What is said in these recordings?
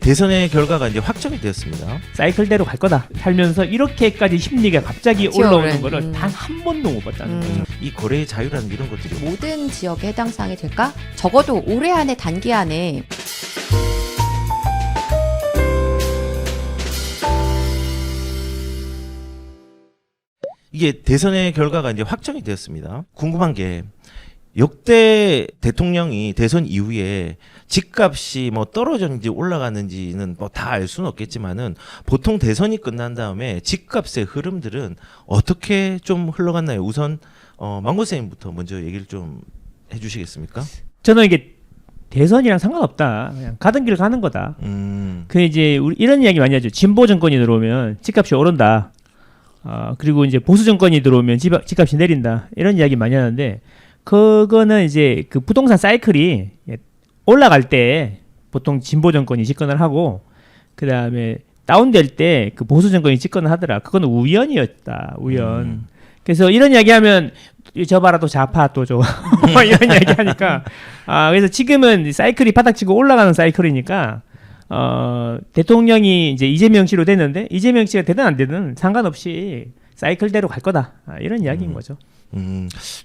대선의 결과가 이제 확정이 되었습니다. 사이클대로 갈 거다. 살면서 이렇게까지 심리가 갑자기 지역을, 올라오는 거를 단 한 번도 못 봤다는 거죠. 이 거래의 자유라는 이런 것들이 모든 지역에 해당 사항이 될까? 적어도 올해 안에 단기 안에 이게 대선의 결과가 이제 확정이 되었습니다. 궁금한 게 역대 대통령이 대선 이후에 집값이 뭐 떨어졌는지 올라갔는지는 뭐 다 알 수는 없겠지만은 보통 대선이 끝난 다음에 집값의 흐름들은 어떻게 좀 흘러갔나요? 우선 망고 선생님부터 먼저 얘기를 좀 해주시겠습니까? 저는 이게 대선이랑 상관없다. 그냥 가던 길 가는 거다. 그 이제 우리 이런 이야기 많이 하죠. 진보 정권이 들어오면 집값이 오른다. 그리고 이제 보수 정권이 들어오면 집값이 내린다. 이런 이야기 많이 하는데 그거는 이제 그 부동산 사이클이 올라갈 때 보통 진보 정권이 집권을 하고 그 다음에 다운될 때 그 보수 정권이 집권을 하더라. 그건 우연이었다. 우연. 그래서 이런 이야기하면 저 봐라 또 좌파 또 저 이런 이야기하니까 그래서 지금은 사이클이 바닥치고 올라가는 사이클이니까 대통령이 이제 이재명 씨로 됐는데 이재명 씨가 되든 안 되든 상관없이 사이클대로 갈 거다. 이런 이야기인 거죠.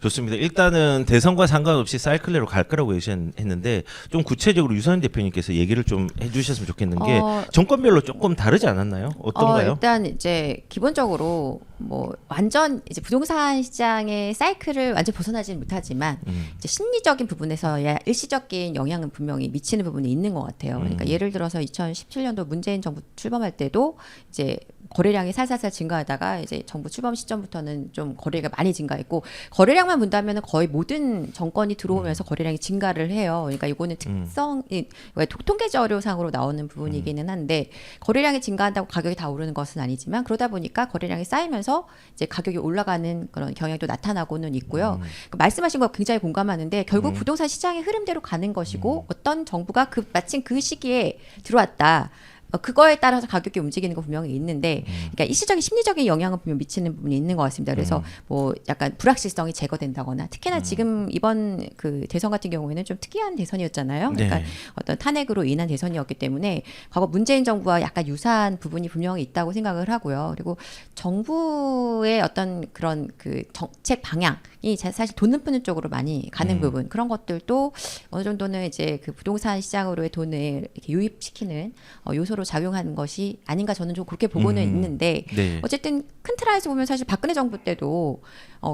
좋습니다. 일단은 대선과 상관없이 사이클대로 갈 거라고 예시했는데 좀 구체적으로 유선 대표님께서 얘기를 좀 해주셨으면 좋겠는 게 정권별로 조금 다르지 않았나요? 어떤가요? 일단 이제 기본적으로 뭐 완전 이제 부동산 시장의 사이클을 완전 벗어나지는 못하지만 이제 심리적인 부분에서야 일시적인 영향은 분명히 미치는 부분이 있는 것 같아요. 그러니까 예를 들어서 2017년도 문재인 정부 출범할 때도 이제 거래량이 살살살 증가하다가 이제 정부 출범 시점부터는 좀 거래가 많이 증가했고 거래량만 본다면 거의 모든 정권이 들어오면서 거래량이 증가를 해요. 그러니까 이거는 특성이 통계 자료상으로 나오는 부분이기는 한데 거래량이 증가한다고 가격이 다 오르는 것은 아니지만 그러다 보니까 거래량이 쌓이면서 이제 가격이 올라가는 그런 경향도 나타나고는 있고요. 말씀하신 거 굉장히 공감하는데 결국 부동산 시장의 흐름대로 가는 것이고 어떤 정부가 마침 그 시기에 들어왔다. 그거에 따라서 가격이 움직이는 거 분명히 있는데, 그러니까 일시적인 심리적인 영향을 분명 미치는 부분이 있는 것 같습니다. 그래서 뭐 약간 불확실성이 제거된다거나, 특히나 지금 이번 그 대선 같은 경우에는 좀 특이한 대선이었잖아요. 그러니까 네. 어떤 탄핵으로 인한 대선이었기 때문에 과거 문재인 정부와 약간 유사한 부분이 분명히 있다고 생각을 하고요. 그리고 정부의 어떤 그런 그 정책 방향이 사실 돈 푸는 쪽으로 많이 가는 부분 그런 것들도 어느 정도는 이제 그 부동산 시장으로의 돈을 이렇게 유입시키는 요소로 작용하는 것이 아닌가 저는 좀 그렇게 보고는 있는데 네. 어쨌든 큰 틀에서 보면 사실 박근혜 정부 때도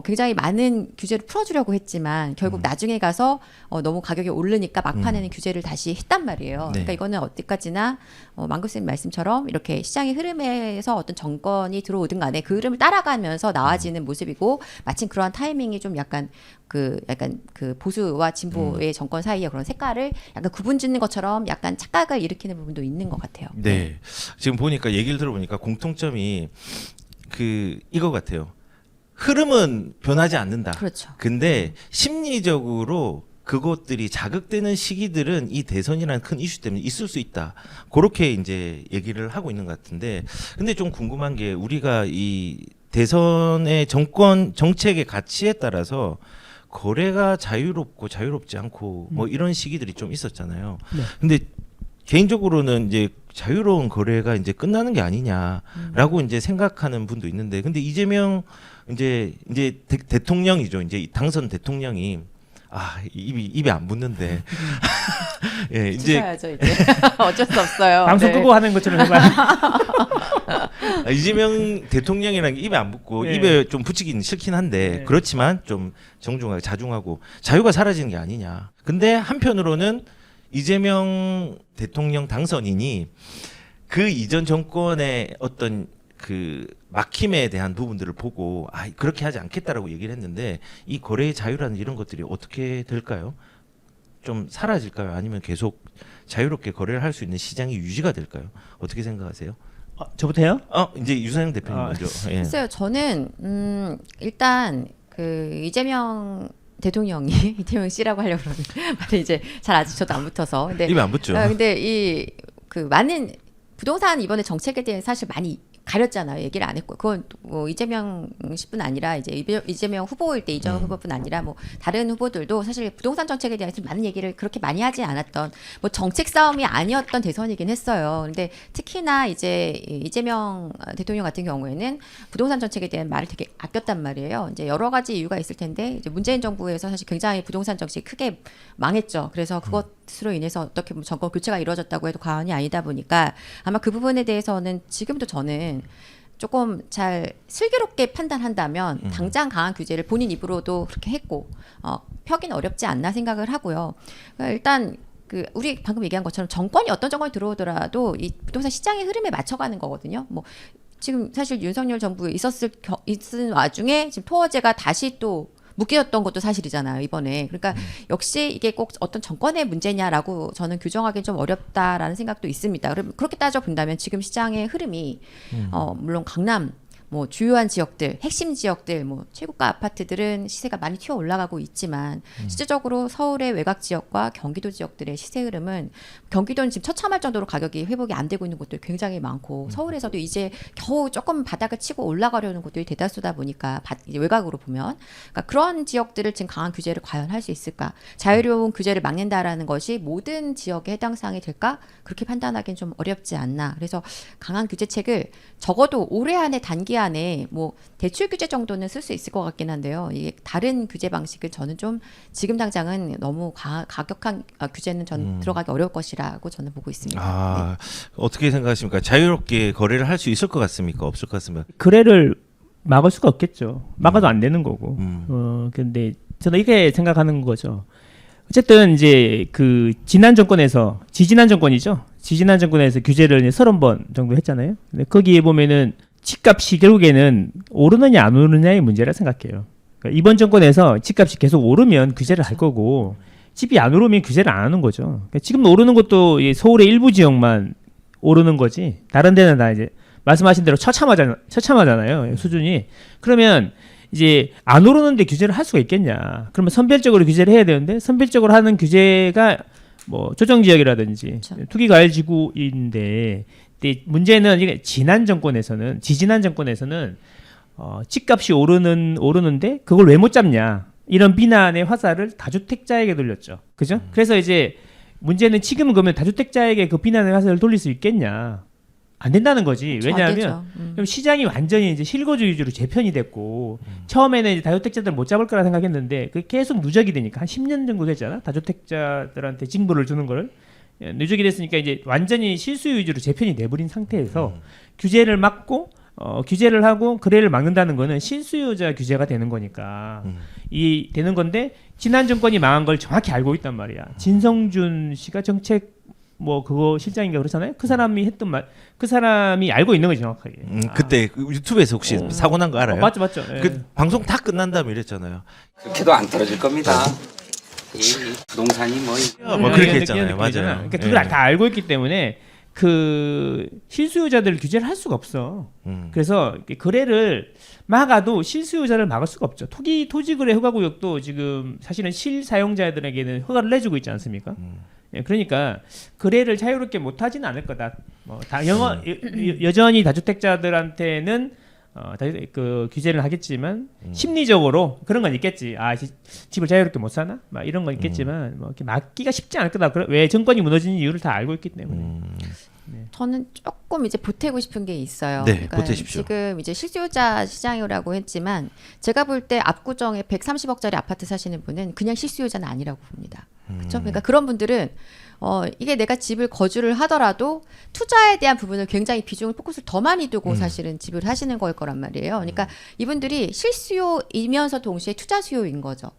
굉장히 많은 규제를 풀어주려고 했지만 결국 나중에 가서 너무 가격이 오르니까 막판에는 규제를 다시 했단 말이에요. 네. 그러니까 이거는 어디까지나 망고 선생님 말씀처럼 이렇게 시장의 흐름에서 어떤 정권이 들어오든 간에 그 흐름을 따라가면서 나아지는 모습이고 마침 그러한 타이밍이 좀 약간 그 보수와 진보의 정권 사이의 그런 색깔을 약간 구분짓는 것처럼 약간 착각을 일으키는 부분도 있는 것 같아요. 네. 지금 보니까 얘기를 들어보니까 공통점이 이거 같아요. 흐름은 변하지 않는다. 그렇죠. 근데 심리적으로 그것들이 자극되는 시기들은 이 대선이라는 큰 이슈 때문에 있을 수 있다. 그렇게 이제 얘기를 하고 있는 것 같은데, 근데 좀 궁금한 게 우리가 이 대선의 정권 정책의 가치에 따라서 거래가 자유롭고 자유롭지 않고 뭐 이런 시기들이 좀 있었잖아요. 네. 근데 개인적으로는 이제 자유로운 거래가 이제 끝나는 게 아니냐라고 이제 생각하는 분도 있는데, 근데 이재명 이제 대통령이죠. 이제 당선 대통령이 입이 안 붙는데 예, 이제 주셔야죠 이제 어쩔 수 없어요. 방송 끄고 하는 것처럼 해봐요. 이재명 대통령이라는 게 입에 안 붙고 네. 입에 좀 붙이기는 싫긴 한데 네. 그렇지만 좀 정중하게 자중하고 자유가 사라지는 게 아니냐. 근데 한편으로는 이재명 대통령 당선인이 그 이전 정권의 어떤 그 막힘에 대한 부분들을 보고 그렇게 하지 않겠다라고 얘기를 했는데 이 거래의 자유라는 이런 것들이 어떻게 될까요? 좀 사라질까요? 아니면 계속 자유롭게 거래를 할 수 있는 시장이 유지가 될까요? 어떻게 생각하세요? 저부터요? 이제 유상현 대표님 먼저. 예. 글쎄요, 저는 일단 그 이재명 대통령이 이재명 씨라고 하려고 그러는데 말이 이제 잘 아직 저도 안 붙어서. 근데 입에 안 붙죠. 근데 이 그 많은 부동산 이번에 정책에 대해 사실 많이 가렸잖아요. 얘기를 안 했고 그건 뭐 이재명 씨뿐 아니라 이제 이재명 후보일 때 이재명 후보뿐 아니라 뭐 다른 후보들도 사실 부동산 정책에 대해서 많은 얘기를 그렇게 많이 하지 않았던 뭐 정책 싸움이 아니었던 대선이긴 했어요. 근데 특히나 이제 이재명 대통령 같은 경우에는 부동산 정책에 대한 말을 되게 아꼈단 말이에요. 이제 여러 가지 이유가 있을 텐데 이제 문재인 정부에서 사실 굉장히 부동산 정책이 크게 망했죠. 그래서 그것으로 인해서 어떻게 보면 정권 교체가 이루어졌다고 해도 과언이 아니다 보니까 아마 그 부분에 대해서는 지금도 저는 조금 잘 슬기롭게 판단한다면 당장 강한 규제를 본인 입으로도 그렇게 했고 펴긴 어렵지 않나 생각을 하고요. 그러니까 일단 그 우리 방금 얘기한 것처럼 정권이 어떤 정권이 들어오더라도 이 부동산 시장의 흐름에 맞춰가는 거거든요. 뭐 지금 사실 윤석열 정부에 있은 와중에 지금 토어제가 다시 또 묶였던 것도 사실이잖아요, 이번에. 그러니까 역시 이게 꼭 어떤 정권의 문제냐라고 저는 규정하기는 좀 어렵다라는 생각도 있습니다. 그렇게 따져 본다면 지금 시장의 흐름이 물론 강남 뭐 주요한 지역들, 핵심 지역들, 뭐 최고가 아파트들은 시세가 많이 튀어 올라가고 있지만 실질적으로 서울의 외곽 지역과 경기도 지역들의 시세 흐름은 경기도는 지금 처참할 정도로 가격이 회복이 안 되고 있는 곳들이 굉장히 많고 서울에서도 이제 겨우 조금 바닥을 치고 올라가려는 곳들이 대다수다 보니까 이제 외곽으로 보면 그러니까 그런 지역들을 지금 강한 규제를 과연 할 수 있을까? 자유로운 규제를 막는다라는 것이 모든 지역에 해당 사항이 될까? 그렇게 판단하기는 좀 어렵지 않나. 그래서 강한 규제책을 적어도 올해 안에 단기 안에 뭐 대출 규제 정도는 쓸 수 있을 것 같긴 한데요. 이게 다른 규제 방식을 저는 좀 지금 당장은 너무 가격한 규제는 전 들어가기 어려울 것이라고 저는 보고 있습니다. 아, 어떻게 생각하십니까? 자유롭게 거래를 할 수 있을 것 같습니까? 없을 것 같습니까? 거래를 막을 수가 없겠죠. 막아도 안 되는 거고. 근데 저는 이게 생각하는 거죠. 어쨌든 이제 그 지난 정권에서 지지난 정권이죠. 지지난 정권에서 규제를 30번 정도 했잖아요. 근데 거기에 보면은 집값이 결국에는 오르느냐 안 오르느냐의 문제라 생각해요. 그러니까 이번 정권에서 집값이 계속 오르면 규제를 할 거고 집이 안 오르면 규제를 안 하는 거죠. 그러니까 지금 오르는 것도 서울의 일부 지역만 오르는 거지. 다른 데는 다 이제 말씀하신 대로 처참하잖아요. 수준이. 그러면 이제 안 오르는데 규제를 할 수가 있겠냐? 그러면 선별적으로 규제를 해야 되는데 선별적으로 하는 규제가 뭐 조정 지역이라든지 그렇죠. 투기 과열 지구인데 근데 문제는 이게 지지난 정권에서는 집값이 오르는데 그걸 왜 못 잡냐 이런 비난의 화살을 다주택자에게 돌렸죠. 그죠? 그래서 이제 문제는 지금은 그러면 다주택자에게 그 비난의 화살을 돌릴 수 있겠냐? 안 된다는 거지. 왜냐하면 그럼 시장이 완전히 이제 실거주 위주로 재편이 됐고 처음에는 이제 다주택자들 못 잡을 거라 생각했는데 그게 계속 누적이 되니까 한 10년 정도 됐잖아. 다주택자들한테 징벌을 주는 거를 누적이 됐으니까 이제 완전히 실수 위주로 재편이 돼버린 상태에서 규제를 막고 규제를 하고 거래를 막는다는 거는 실수요자 규제가 되는 거니까 이 되는 건데 지난 정권이 망한 걸 정확히 알고 있단 말이야. 진성준 씨가 정책 뭐 그거 실장인가 그렇잖아요. 그 사람이 했던 말, 그 사람이 알고 있는 거지 정확하게. 그때 유튜브에서 혹시 사고 난 거 알아요? 맞죠. 예. 그 방송 다 끝난 다음에 이랬잖아요. 그렇게도 안 떨어질 겁니다. 이 부동산이 뭐 그렇게 했잖아요. 맞아요. 그러니까 그걸 다 알고 있기 때문에 그 실수요자들을 규제를 할 수가 없어. 그래서 거래를 막아도 실수요자를 막을 수가 없죠. 토지거래 허가구역도 지금 사실은 실사용자들에게는 허가를 내주고 있지 않습니까? 예, 그러니까 거래를 자유롭게 못하지는 않을 거다. 여전히 다주택자들한테는 그 규제를 하겠지만 심리적으로 그런 건 있겠지. 집을 자유롭게 못 사나? 막 이런 건 있겠지만 뭐 이렇게 막기가 쉽지 않을 거다. 왜 정권이 무너진 이유를 다 알고 있기 때문에. 저는 조금 이제 보태고 싶은 게 있어요. 네, 그러니까 보태십시오. 지금 이제 실수요자 시장이라고 했지만 제가 볼 때 압구정에 130억짜리 아파트 사시는 분은 그냥 실수요자는 아니라고 봅니다. 그렇죠? 그러니까 그런 분들은 이게 내가 집을 거주를 하더라도 투자에 대한 부분을 굉장히 비중을 포커스를 더 많이 두고 사실은 집을 하시는 거일 거란 말이에요. 그러니까 이분들이 실수요이면서 동시에 투자 수요인 거죠.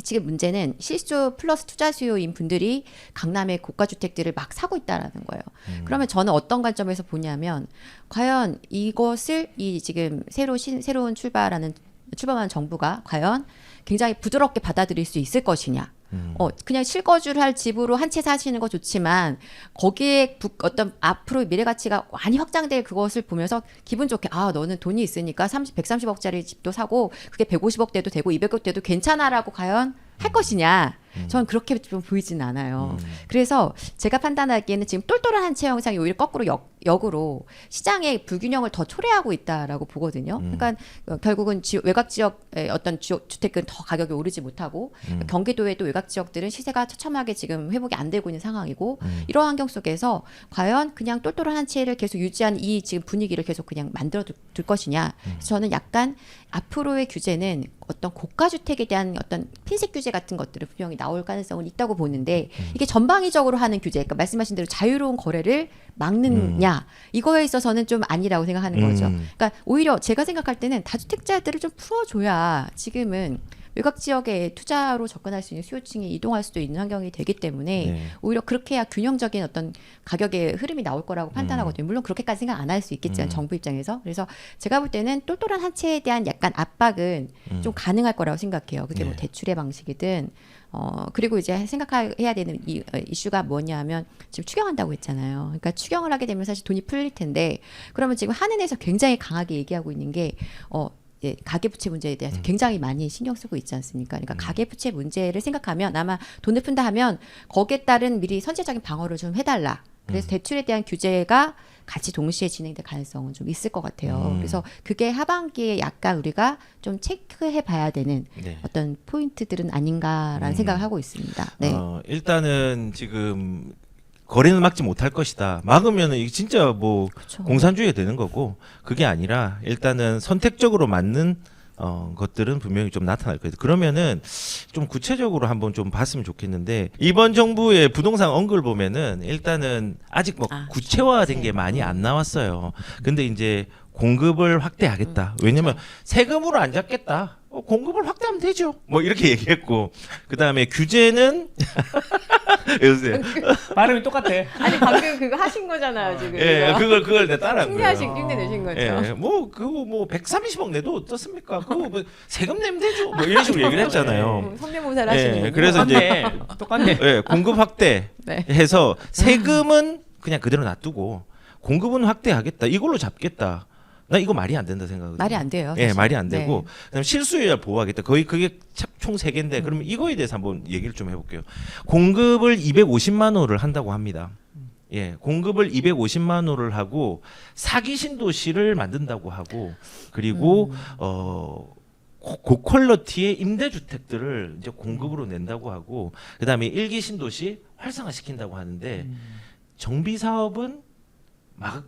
지금 문제는 실수 플러스 투자 수요인 분들이 강남의 고가 주택들을 막 사고 있다라는 거예요. 그러면 저는 어떤 관점에서 보냐면 과연 이것을 이 지금 새로운 출범한 정부가 과연 굉장히 부드럽게 받아들일 수 있을 것이냐. 그냥 실거주를 할 집으로 한 채 사시는 거 좋지만 거기에 어떤 앞으로 미래 가치가 많이 확장될 그것을 보면서 기분 좋게 너는 돈이 있으니까 130억짜리 집도 사고 그게 150억대도 되고 200억대도 괜찮아라고 과연 할 것이냐. 저는 그렇게 좀 보이진 않아요. 그래서 제가 판단하기에는 지금 똘똘한 한 채 형상이 오히려 거꾸로 역으로 시장의 불균형을 더 초래하고 있다라고 보거든요. 그러니까 결국은 외곽 지역의 어떤 주택은 더 가격이 오르지 못하고 경기도의 또 외곽 지역들은 시세가 처참하게 지금 회복이 안 되고 있는 상황이고 이러한 환경 속에서 과연 그냥 똘똘한 한 채를 계속 유지한 이 지금 분위기를 계속 그냥 만들어 둘 것이냐. 그래서 저는 약간 앞으로의 규제는 어떤 고가 주택에 대한 어떤 핀셋 규제 같은 것들을 분명히 나올 가능성은 있다고 보는데 이게 전방위적으로 하는 규제, 그러니까 말씀하신 대로 자유로운 거래를 막느냐 이거에 있어서는 좀 아니라고 생각하는 거죠. 그러니까 오히려 제가 생각할 때는 다주택자들을 좀 풀어줘야 지금은 외곽 지역에 투자로 접근할 수 있는 수요층이 이동할 수도 있는 환경이 되기 때문에 네. 오히려 그렇게 해야 균형적인 어떤 가격의 흐름이 나올 거라고 판단하거든요. 물론 그렇게까지 생각 안 할 수 있겠지만 정부 입장에서. 그래서 제가 볼 때는 똘똘한 한 채에 대한 약간 압박은 좀 가능할 거라고 생각해요. 그게 뭐 네. 대출의 방식이든 그리고 이제 생각해야 되는 이슈가 뭐냐면 지금 추경한다고 했잖아요. 그러니까 추경을 하게 되면 사실 돈이 풀릴 텐데 그러면 지금 한은에서 굉장히 강하게 얘기하고 있는 게 예, 가계부채 문제에 대해서 굉장히 많이 신경 쓰고 있지 않습니까? 그러니까 가계부채 문제를 생각하면 아마 돈을 푼다 하면 거기에 따른 미리 선제적인 방어를 좀 해달라. 그래서 대출에 대한 규제가 같이 동시에 진행될 가능성은 좀 있을 것 같아요. 그래서 그게 하반기에 약간 우리가 좀 체크해 봐야 되는 네. 어떤 포인트들은 아닌가라는 생각을 하고 있습니다. 네. 일단은 지금 거래는 막지 못할 것이다. 막으면은 이게 진짜 뭐 그렇죠. 공산주의가 되는 거고 그게 아니라 일단은 선택적으로 맞는 것들은 분명히 좀 나타날 거예요. 그러면은 좀 구체적으로 한번 좀 봤으면 좋겠는데 이번 정부의 부동산 언급을 보면은 일단은 아직 뭐 구체화된 게 많이 안 나왔어요. 근데 이제 공급을 확대하겠다. 왜냐면 세금으로 안 잡겠다. 공급을 확대하면 되죠. 뭐 이렇게 얘기했고 그 다음에 규제는 여보세요. 발음이 똑같아. 아니 방금 그거 하신 거잖아요 지금. 예, 그걸 내가 따라한 거예요. 흉내 내신 거죠. 예, 뭐 그거 뭐 130억 내도 어떻습니까? 그거 뭐 세금 내면 되죠. 뭐 이런 식으로 얘기를 했잖아요. 성대모사를 하시는 예, 그래서 이제 똑같네. 예, 공급 확대 네. 해서 세금은 그냥 그대로 놔두고 공급은 확대하겠다. 이걸로 잡겠다. 나 이거 말이 안 된다 생각하거든요. 말이 안 돼요. 예, 사실. 말이 안 되고 네. 그다음에 실수요자 보호하겠다. 거의 그게 총 3개인데 그러면 이거에 대해서 한번 얘기를 좀 해볼게요. 공급을 250만 호를 한다고 합니다. 예, 공급을 250만 호를 하고 사기 신도시를 만든다고 하고 그리고 고퀄러티의 임대주택들을 이제 공급으로 낸다고 하고 그다음에 일기 신도시 활성화시킨다고 하는데 정비 사업은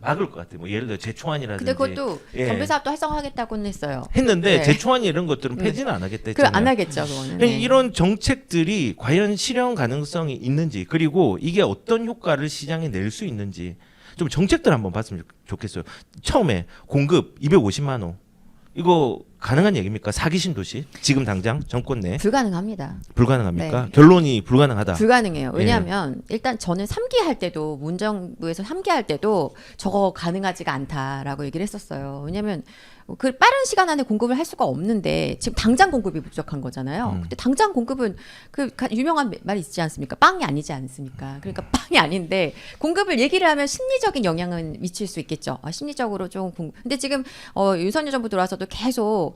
막을 것 같아요. 뭐 예를 들어 재초안이라든지. 근데 그것도 예. 정비 사업도 활성화하겠다고는 했어요. 했는데 네. 재초안이 이런 것들은 폐지는 안 하겠다 했잖아요. 그 안 하겠죠, 그거는. 그러니까 이런 정책들이 과연 실현 가능성이 있는지 그리고 이게 어떤 효과를 시장에 낼 수 있는지 좀 정책들 한번 봤으면 좋겠어요. 처음에 공급 250만 호 이거 가능한 얘기입니까? 사기 신도시 지금 당장 정권 내 불가능합니다. 불가능합니까? 네. 결론이 불가능하다. 불가능해요. 왜냐하면 일단 저는 3기 할 때도 문정부에서 3기 할 때도 저거 가능하지가 않다라고 얘기를 했었어요. 왜냐하면 그 빠른 시간 안에 공급을 할 수가 없는데 지금 당장 공급이 부족한 거잖아요. 근데 당장 공급은 그 유명한 말이 있지 않습니까? 빵이 아니지 않습니까? 그러니까 빵이 아닌데 공급을 얘기를 하면 심리적인 영향은 미칠 수 있겠죠. 심리적으로 좀 근데 지금 윤석열 정부 들어와서도 계속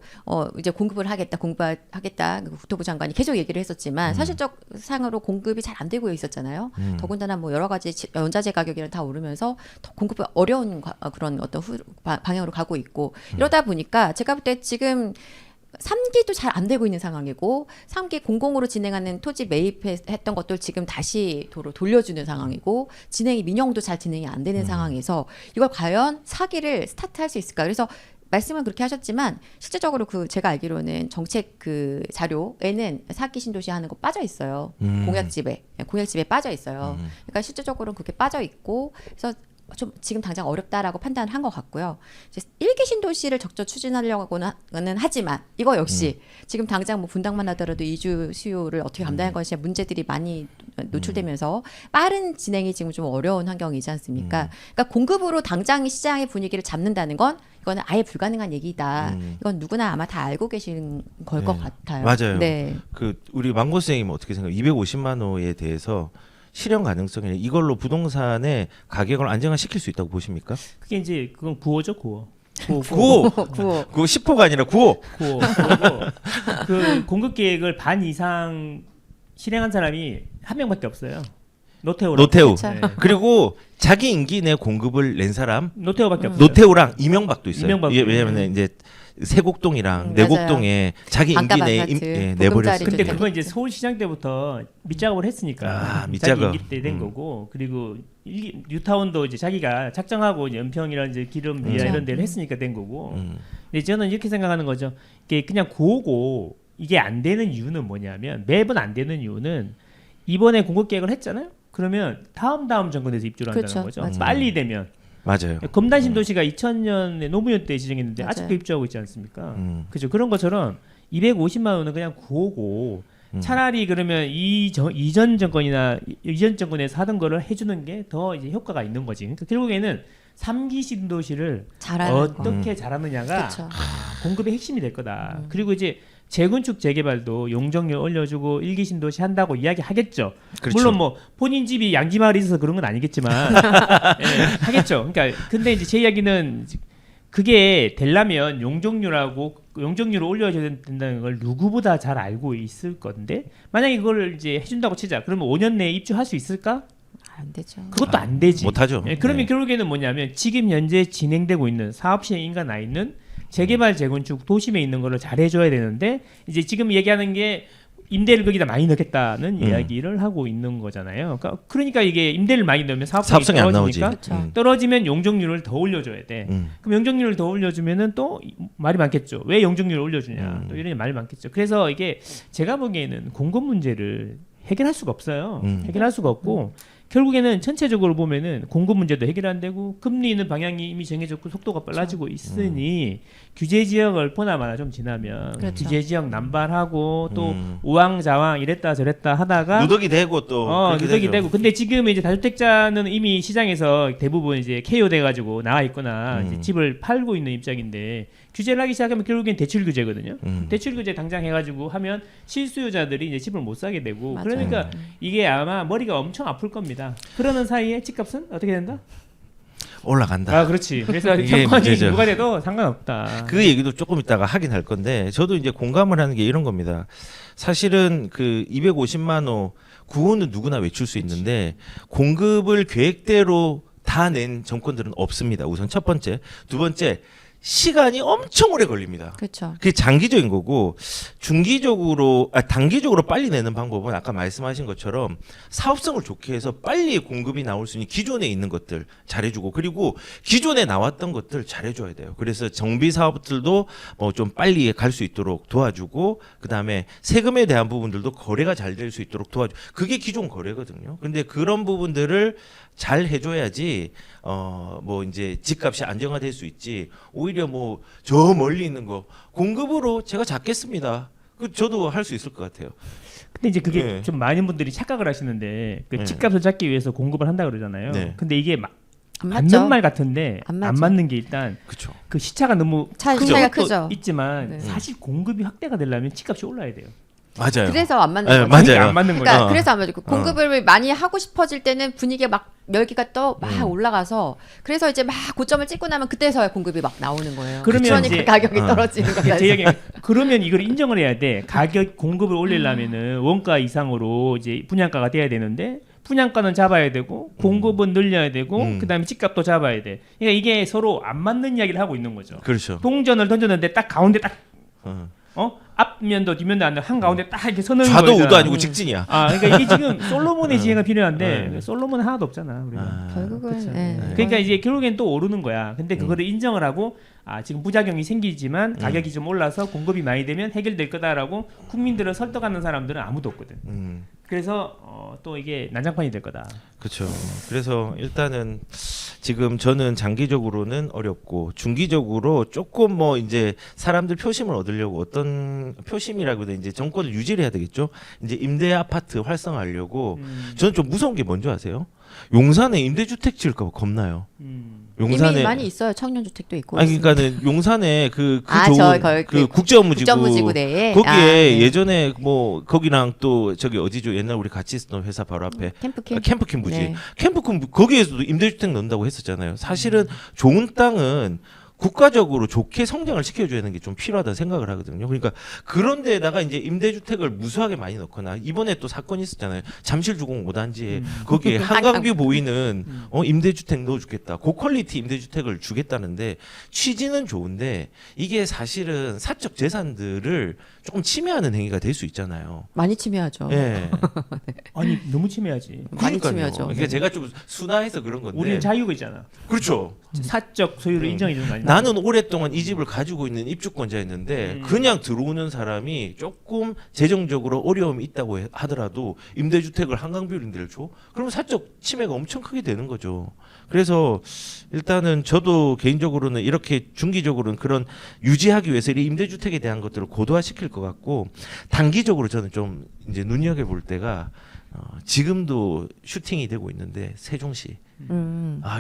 이제 공급을 하겠다. 국토부 장관이 계속 얘기를 했었지만 사실적 상으로 공급이 잘 안 되고 있었잖아요. 더군다나 뭐 여러 가지 원자재 가격이랑 다 오르면서 더 공급이 어려운 그런 어떤 방향으로 가고 있고 이러다 보니까 제가 볼 때 지금 3기도 잘 안 되고 있는 상황이고 3기 공공으로 진행하는 토지 매입했던 것들 지금 다시 도로 돌려주는 상황이고 민영도 잘 진행이 안 되는 상황에서 이걸 과연 4기를 스타트할 수 있을까? 그래서 말씀은 그렇게 하셨지만 실제적으로 그 제가 알기로는 정책 그 자료에는 4기 신도시 하는 거 빠져 있어요. 공약집에 빠져 있어요. 그러니까 실제적으로 그게 빠져 있고 그래서 좀 지금 당장 어렵다라고 판단한 것 같고요. 이제 1기 신도시를 적극 추진하려고는 하지만 이거 역시 지금 당장 뭐 분당만 하더라도 이주 수요를 어떻게 감당할 것이냐 문제들이 많이 노출되면서 빠른 진행이 지금 좀 어려운 환경이지 않습니까? 그러니까 공급으로 당장 시장의 분위기를 잡는다는 건 이거는 아예 불가능한 얘기다. 이건 누구나 아마 다 알고 계신 걸 것 같아요. 맞아요. 네. 그 우리 망고 선생님 어떻게 생각해요? 250만 호에 대해서 실현 가능성이 이걸로 부동산의 가격을 안정화시킬 수 있다고 보십니까? 그게 이제 그건 구호죠, 구호. 9호. 그거 10호가 아니라 9호. 구호. 그 공급 계획을 반 이상 실행한 사람이 한 명밖에 없어요. 노태우. 노태우. 그렇죠. 네. 그리고 자기 임기 내 공급을 낸 사람 노태우밖에 없어요. 노태우랑 이명박도 있어요. 이명박도 이게 왜냐면 이제 세곡동이랑 맞아요. 내곡동에 자기 임기 반값 내 아파트, 내버렸어요. 보금자리 근데 주택. 그건 이제 서울시장 때부터 밑작업을 했으니까 아, 자기 밑작업. 임기 때 된 거고 그리고 뉴타운도 이제 자기가 작정하고 이제 연평이랑 이제 기름 비야 그렇죠. 이런 데를 했으니까 된 거고. 음. 근데 저는 이렇게 생각하는 거죠. 이게 그냥 고고 이게 안 되는 이유는 뭐냐면 매번 안 되는 이유는 이번에 공급 계획을 했잖아요. 그러면 다음 정권에서 입주를 한다는 그렇죠. 거죠. 맞아요. 빨리 되면 맞아요. 검단 신도시가 2000년에 노무현 때 지정했는데 맞아요. 아직도 입주하고 있지 않습니까? 음. 그죠. 그런 것처럼 250만 원은 그냥 구호고 차라리 그러면 이전 정권이나 이전 정권에서 하던 거를 해주는 게 더 이제 효과가 있는 거지. 그러니까 결국에는 3기 신도시를 잘하는 거. 어떻게 잘하느냐가 그렇죠. 공급의 핵심이 될 거다. 그리고 이제 재건축 재개발도 용적률 올려주고 1기 신도시 한다고 이야기하겠죠. 그렇죠. 물론 뭐 본인 집이 양지마을에 있어서 그런 건 아니겠지만 예, 하겠죠. 그러니까 근데 이제 제 이야기는 그게 되려면 용적률을 올려줘야 된다는 걸 누구보다 잘 알고 있을 건데 만약에 그걸 이제 해준다고 치자. 그러면 5년 내에 입주할 수 있을까? 안 되죠. 그것도 안 되지. 못하죠. 예, 그러면 네. 결국에는 뭐냐면 지금 현재 진행되고 있는 사업 시행인가 나 있는 재개발 재건축 도심에 있는 거를 잘 해줘야 되는데 이제 지금 얘기하는 게 임대를 거기다 많이 넣겠다는 이야기를 하고 있는 거잖아요. 그러니까 이게 임대를 많이 넣으면 사업성이 안 나오지. 떨어지니까 그렇죠. 떨어지면 용적률을 더 올려줘야 돼. 그럼 용적률을 더 올려주면은 또 말이 많겠죠. 왜 용적률을 올려주냐? 또 이런 말이 많겠죠. 그래서 이게 제가 보기에는 공급 문제를 해결할 수가 없어요. 해결할 수가 없고 결국에는 전체적으로 보면은 공급 문제도 해결 안 되고 금리 있는 방향이 이미 정해졌고 속도가 빨라지고 있으니 규제 지역을 보나마나 좀 지나면 그렇죠. 규제 지역 남발하고 또 우왕좌왕 이랬다 저랬다 하다가 누더기 되고 또 그렇게 누더기 되죠. 되고 근데 지금 이제 다주택자는 이미 시장에서 대부분 이제 KO 돼가지고 나와 있거나 이제 집을 팔고 있는 입장인데 규제를 하기 시작하면 결국엔 대출 규제거든요. 대출 규제 당장 해가지고 하면 실수요자들이 이제 집을 못 사게 되고 맞아요. 그러니까 이게 아마 머리가 엄청 아플 겁니다. 그러는 사이에 집값은 어떻게 된다? 올라간다. 아 그렇지. 그래서 이게 정권이 문제죠. 누가 돼도 상관없다. 그 얘기도 조금 이따가 하긴 할 건데 저도 이제 공감을 하는 게 이런 겁니다. 사실은 그 250만 호 구호는 누구나 외칠 수 있는데 공급을 계획대로 다 낸 정권들은 없습니다. 우선 첫 번째, 두 번째 시간이 엄청 오래 걸립니다. 그렇죠. 그게 장기적인 거고 단기적으로 빨리 내는 방법은 아까 말씀하신 것처럼 사업성을 좋게 해서 빨리 공급이 나올 수 있는 기존에 있는 것들 잘해주고 그리고 기존에 나왔던 것들 잘해줘야 돼요. 그래서 정비 사업들도 좀 빨리 갈 수 있도록 도와주고 그 다음에 세금에 대한 부분들도 거래가 잘 될 수 있도록 도와주고 그게 기존 거래거든요. 근데 그런 부분들을 잘 해줘야지 이제 집값이 안정화될 수 있지. 오히려 저 멀리 있는 거 공급으로 제가 잡겠습니다. 그 저도 할 수 있을 것 같아요. 근데 이제 그게 네. 좀 많은 분들이 착각을 하시는데 그 네. 집값을 잡기 위해서 공급을 한다 그러잖아요. 네. 근데 이게 안 맞죠. 맞는 말 같은데 안 안 맞죠. 맞는 게 일단 그렇죠. 그 시차가 너무 차이가 것도 크죠. 있지만 네. 사실 공급이 확대가 되려면 집값이 올라야 돼요. 맞아요. 그래서 안 맞는 네, 거죠. 맞아요. 그러니까 안 맞는 거죠. 그러니까 어. 그래서 안 맞고 공급을 많이 하고 싶어질 때는 분위기가 막 열기가 또 막 올라가서 그래서 이제 막 고점을 찍고 나면 그때서야 공급이 막 나오는 거예요. 그러면 그러니까 이제- 가격이 떨어지는 거예요. 제 얘기 그러면 이걸 인정을 해야 돼. 가격 공급을 올리려면은 원가 이상으로 이제 분양가가 돼야 되는데 분양가는 잡아야 되고 공급은 늘려야 되고 그다음에 집값도 잡아야 돼. 그러니까 이게 서로 안 맞는 이야기를 하고 있는 거죠. 그렇죠. 동전을 던졌는데 딱 가운데 딱 어. 앞면도 뒷면도 안 돼. 한 가운데 딱 이렇게 서는 좌도 거잖아. 우도 아니고 직진이야. 아, 그러니까 이게 지금 솔로몬의 지혜가 필요한데 솔로몬은 하나도 없잖아. 우리가. 결국은 그쵸. 예. 그러니까 이제 결국엔 또 오르는 거야. 근데 그거를 인정을 하고 지금 부작용이 생기지만 가격이 좀 올라서 공급이 많이 되면 해결될 거다라고 국민들을 설득하는 사람들은 아무도 없거든. 그래서 또 이게 난장판이 될 거다. 그렇죠. 그래서 일단은 지금 저는 장기적으로는 어렵고 중기적으로 조금 이제 사람들 표심을 얻으려고 어떤 표심이라고 해도 이제 정권을 유지를 해야 되겠죠. 이제 임대 아파트 활성화하려고 저는 좀 무서운 게 뭔지 아세요? 용산에 임대주택 지을까 봐 겁나요. 용산에 이미 많이 있어요. 청년주택도 있고. 아니 그러니까는 용산에 그 아, 좋은 거기 그 국제업무지구 국제업무지구 내에 거기에 네. 예전에 거기랑 또 저기 어디죠? 옛날 우리 같이 있었던 회사 바로 앞에 캠프킨부지. 네. 캠프킨 거기에서도 임대주택 넣는다고 했었잖아요. 사실은 좋은 땅은 국가적으로 좋게 성장을 시켜줘야 하는 게 좀 필요하다 생각을 하거든요. 그러니까 그런 데다가 이제 임대주택을 무수하게 많이 넣거나 이번에 또 사건이 있었잖아요. 잠실주공 5단지에 거기에 한강뷰 보이는 임대주택 넣어주겠다. 고퀄리티 임대주택을 주겠다는데 취지는 좋은데 이게 사실은 사적 재산들을 조금 침해하는 행위가 될 수 있잖아요. 많이 침해하죠. 예. 아니 너무 침해하지. 많이 그러니까요. 침해하죠. 그러니까 제가 좀 순화해서 그런 건데. 우리는 자유가 있잖아. 그렇죠. 사적 소유를 인정해 주는 거 아니야? 나는 오랫동안 이 집을 가지고 있는 입주권자였는데 그냥 들어오는 사람이 조금 재정적으로 어려움이 있다고 하더라도 임대주택을 한강뷰 임대를 줘? 그러면 사적 침해가 엄청 크게 되는 거죠. 그래서 일단은 저도 개인적으로는 이렇게 중기적으로는 그런 유지하기 위해서 이 임대주택에 대한 것들을 고도화시킬 것 같고 단기적으로 저는 좀 이제 눈여겨볼 때가 지금도 슈팅이 되고 있는데 세종시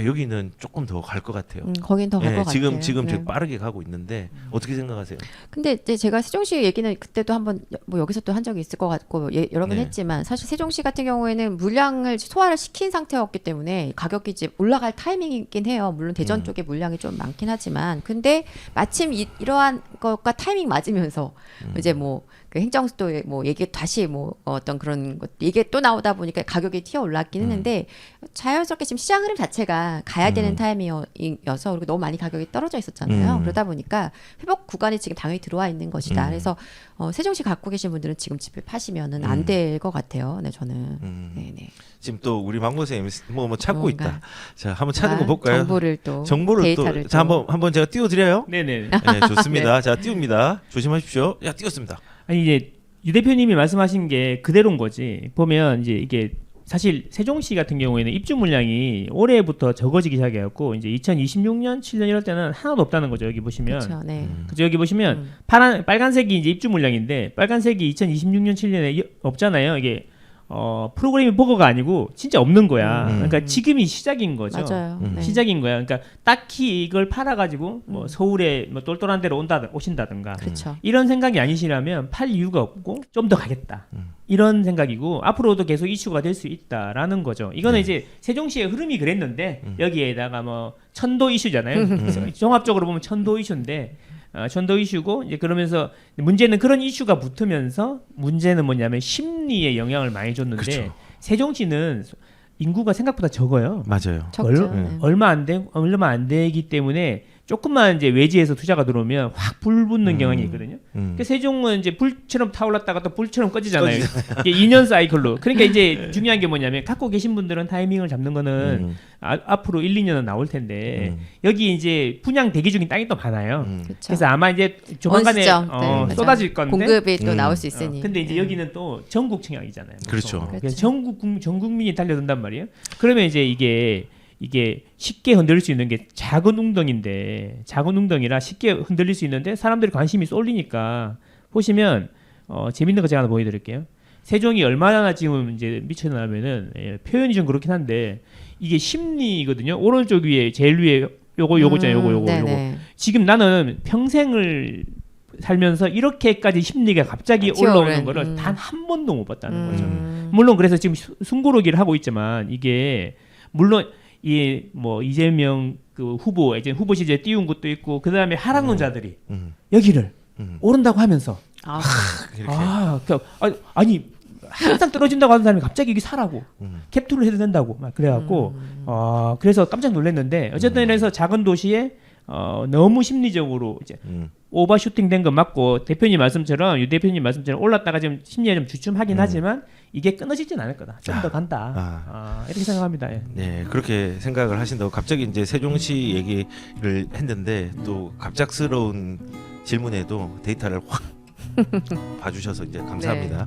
여기는 조금 더 갈 것 같아요. 거긴 더 갈 것 같아요. 지금 네. 빠르게 가고 있는데 어떻게 생각하세요? 근데 이제 제가 세종시 얘기는 그때도 한번 뭐 여기서 또 한 적이 있을 것 같고 여러 번 네. 했지만 사실 세종시 같은 경우에는 물량을 소화를 시킨 상태였기 때문에 가격이 이제 올라갈 타이밍이긴 해요. 물론 대전 쪽에 물량이 좀 많긴 하지만 근데 마침 이러한 것과 타이밍 맞으면서 이제 뭐 그 행정수도에 뭐 얘기 다시 뭐 어떤 그런 것 얘기 또 나오다 보니까 가격이 튀어 올랐긴 했는데 자연스럽게 지금 시장 흐름 자체가 가야 되는 타이밍이어서 그리고 너무 많이 가격이 떨어져 있었잖아요. 그러다 보니까 회복 구간이 지금 당연히 들어와 있는 것이다. 그래서 세종시 갖고 계신 분들은 지금 집을 파시면은 안 될 것 같아요. 네, 저는. 네네. 지금 또 우리 망고 선생님 뭐 찾고 뭔가. 있다. 자, 한번 찾은 거 볼까요? 정보를 또 또 데이터를 자, 한번 제가 띄워 드려요. 네네. 네, 좋습니다. 자, 띄웁니다. 조심하십시오. 야, 띄웠습니다. 아니 이제 유 대표님이 말씀하신 게 그대로인 거지. 보면 이제 이게 사실 세종시 같은 경우에는 입주 물량이 올해부터 적어지기 시작해갖고 이제 2026년, 7년 이럴 때는 하나도 없다는 거죠. 여기 보시면. 그렇죠. 네. 그죠? 여기 보시면 빨간색이 이제 입주 물량인데 빨간색이 2026년, 7년에 없잖아요. 이게 프로그래밍 버거가 아니고 진짜 없는 거야. 그러니까 지금이 시작인 거죠. 맞아요. 네. 시작인 거야. 그러니까 딱히 이걸 팔아가지고 뭐 서울에 뭐 똘똘한 데로 오신다든가 그렇죠. 이런 생각이 아니시라면 팔 이유가 없고 좀 더 가겠다. 이런 생각이고 앞으로도 계속 이슈가 될 수 있다라는 거죠. 이거는 이제 세종시의 흐름이 그랬는데 여기에다가 뭐 천도 이슈잖아요. 종합적으로 보면 천도 이슈인데 천도 이슈고 이제 그러면서 문제는 그런 이슈가 붙으면서 문제는 뭐냐면 심리에 영향을 많이 줬는데 그렇죠. 세종시는 인구가 생각보다 적어요. 맞아요. 적죠. 네. 얼마 안 되기 때문에 조금만 이제 외지에서 투자가 들어오면 확 불붙는 경향이 있거든요. 그러니까 세종은 이제 불처럼 타올랐다가 또 불처럼 꺼지잖아요. 이게 2년 사이클로. 그러니까 이제 중요한 게 뭐냐면 갖고 계신 분들은 타이밍을 잡는 거는 앞으로 1, 2년은 나올 텐데 여기 이제 분양 대기 중인 땅이 또 많아요. 그렇죠. 그래서 아마 이제 조만간에 원시점. 네, 맞아요. 쏟아질 건데. 공급이 또 나올 수 있으니. 근데 이제 네. 여기는 또 전국 청약이잖아요. 그렇죠. 그래서 전 국민이 달려든단 말이에요. 그러면 이제 이게 쉽게 흔들릴 수 있는 게 작은 웅덩인데 작은 웅덩이라 쉽게 흔들릴 수 있는데 사람들이 관심이 쏠리니까 보시면 재밌는 거 제가 하나 보여드릴게요. 세종이 얼마나 지금 이제 미쳐나면은 표현이 좀 그렇긴 한데 이게 심리거든요. 오른쪽 위에 제일 위에 요거잖아요. 요거. 지금 나는 평생을 살면서 이렇게까지 심리가 갑자기 올라오는 거를 단 한 번도 못 봤다는 거죠. 물론 그래서 지금 숨고르기를 하고 있지만 이게 물론 이 뭐 이재명 그 후보 이제 후보 시절에 띄운 것도 있고 그 다음에 하락론자들이 여기를 오른다고 하면서 아니 항상 떨어진다고 하는 사람이 갑자기 여기 사라고 캡투를 해도 된다고 막 그래갖고 그래서 깜짝 놀랐는데 어쨌든 이래서 작은 도시에 너무 심리적으로 이제 오버슈팅 된 거 맞고 대표님 말씀처럼 유 대표님 말씀처럼 올랐다가 지금 심리가 좀 주춤하긴 하지만 이게 끊어지진 않을 거다. 좀 더 간다. 이렇게 생각합니다. 예. 네, 그렇게 생각을 하신다고 갑자기 이제 세종시 얘기를 했는데 또 갑작스러운 질문에도 데이터를 확 봐주셔서 이제 감사합니다.